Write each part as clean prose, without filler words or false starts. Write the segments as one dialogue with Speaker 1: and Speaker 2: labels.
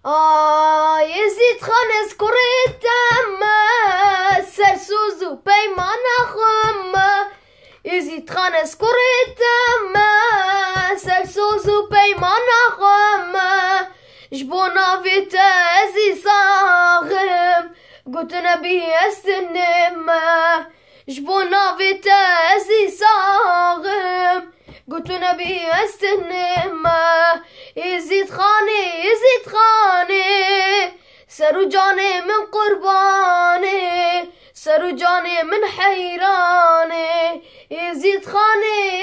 Speaker 1: يزيد خان اسكريت سرسوز و پیمان خم يزيد خان اسكريت سرسوز و پیمان خم جبونا في تازي صاغم قلت نبي استنم جبونا في تازي صاغم قلت نبي استنم يزيد خاني سرو جاني من قرباني سرو جاني من حيراني يزيد خاني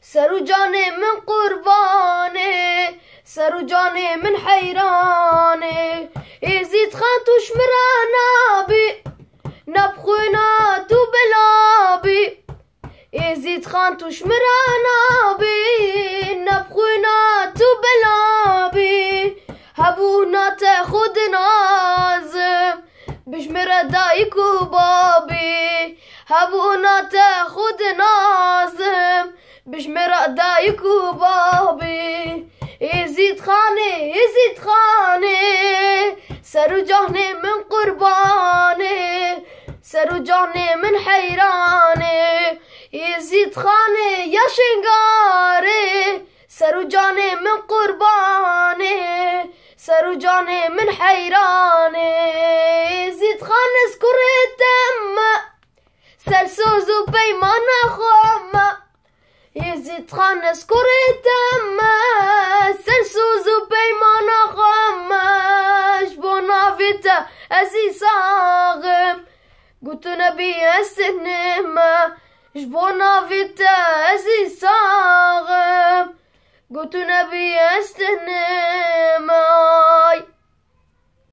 Speaker 1: سرو جاني من قرباني سرو جاني من حيراني يزيد خان توش مرانابي نبخونا تو بلابي يزيد خان توش مرانابي نبخونا تو بلابي هبونا تاخد نازم بشمر دايك وبابي هبونا تاخد نازم بشمر دايك وبابي يزيد خاني سرو جهني من قرباني سرو جهني من حيراني يزيد خاني يا شنقاري سرو جاني من قرباني سرو جاني من حيراني يزيد خان اسكري تم سرسوز و پیمان خم يزيد خان اسكري تم سرسوز و پیمان خم جبونا فيتا ازي صاغم قلت نبي استنم جبونا فيتا ازي صاغم قلت نبي استنم